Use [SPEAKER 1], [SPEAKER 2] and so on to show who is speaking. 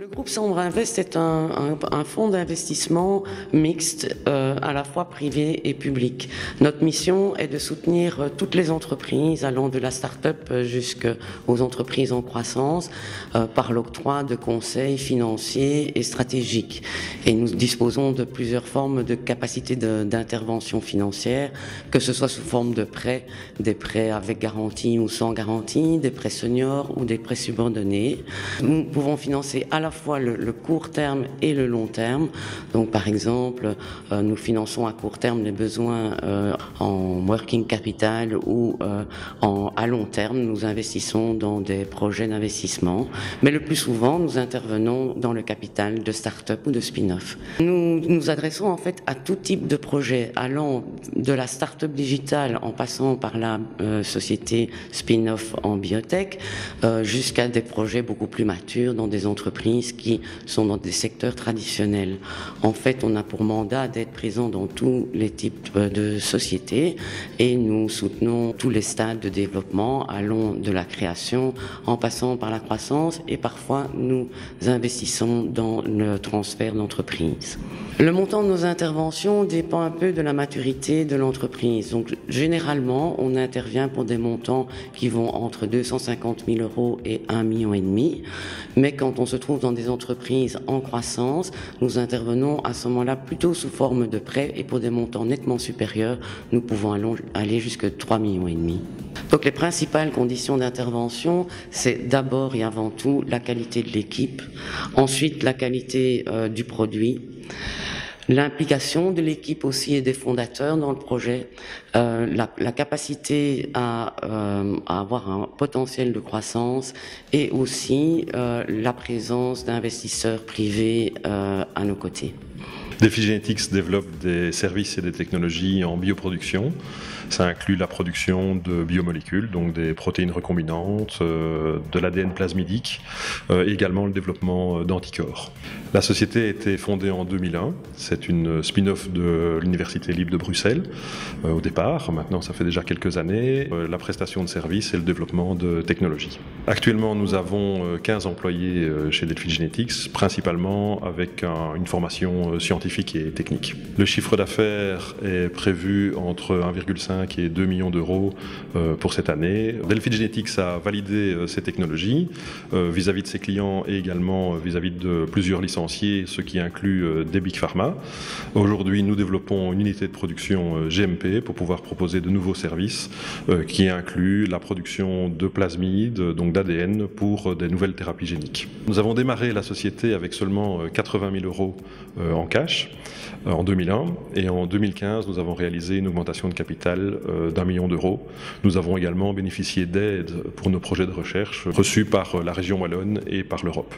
[SPEAKER 1] Le groupe Sambre Invest est un fonds d'investissement mixte, à la fois privé et public. Notre mission est de soutenir toutes les entreprises, allant de la start-up jusqu'aux entreprises en croissance, par l'octroi de conseils financiers et stratégiques. Et nous disposons de plusieurs formes de capacités d'intervention financière, que ce soit sous forme de prêts, des prêts avec garantie ou sans garantie, des prêts seniors ou des prêts subordonnés. Nous pouvons financer à la fois le court terme et le long terme. Donc par exemple, nous finançons à court terme les besoins en working capital ou à long terme, nous investissons dans des projets d'investissement. Mais le plus souvent, nous intervenons dans le capital de start-up ou de spin-off. Nous nous adressons en fait à tout type de projet, allant de la start-up digitale en passant par la société spin-off en biotech, jusqu'à des projets beaucoup plus matures dans des entreprises qui sont dans des secteurs traditionnels. En fait, on a pour mandat d'être présent dans tous les types de sociétés et nous soutenons tous les stades de développement, allant de la création en passant par la croissance et parfois nous investissons dans le transfert d'entreprise. Le montant de nos interventions dépend un peu de la maturité de l'entreprise. Donc généralement, on intervient pour des montants qui vont entre 250 000 € et 1,5 million. Mais quand on se trouve dans des entreprises en croissance, nous intervenons à ce moment-là plutôt sous forme de prêts et pour des montants nettement supérieurs, nous pouvons aller jusqu'à 3,5 millions. Donc les principales conditions d'intervention, c'est d'abord et avant tout la qualité de l'équipe, ensuite la qualité du produit, l'implication de l'équipe aussi et des fondateurs dans le projet, la capacité à avoir un potentiel de croissance et aussi la présence d'investisseurs privés à nos côtés.
[SPEAKER 2] Delphi Genetics développe des services et des technologies en bioproduction. Ça inclut la production de biomolécules, donc des protéines recombinantes, de l'ADN plasmidique, et également le développement d'anticorps. La société a été fondée en 2001. C'est une spin-off de l'Université libre de Bruxelles au départ. Maintenant, ça fait déjà quelques années. La prestation de services et le développement de technologies. Actuellement, nous avons 15 employés chez Delphi Genetics, principalement avec une formation scientifique et technique. Le chiffre d'affaires est prévu entre 1,5 et 2 millions d'euros pour cette année. Delphi Genetics a validé ces technologies vis-à-vis de ses clients et également vis-à-vis de plusieurs licenciés, ce qui inclut des Big Pharma. Aujourd'hui, nous développons une unité de production GMP pour pouvoir proposer de nouveaux services qui incluent la production de plasmides, donc d'ADN, pour des nouvelles thérapies géniques. Nous avons démarré la société avec seulement 80 000 € en cash en 2001 et en 2015 nous avons réalisé une augmentation de capital d'1 million d'euros. Nous avons également bénéficié d'aides pour nos projets de recherche reçus par la région wallonne et par l'Europe.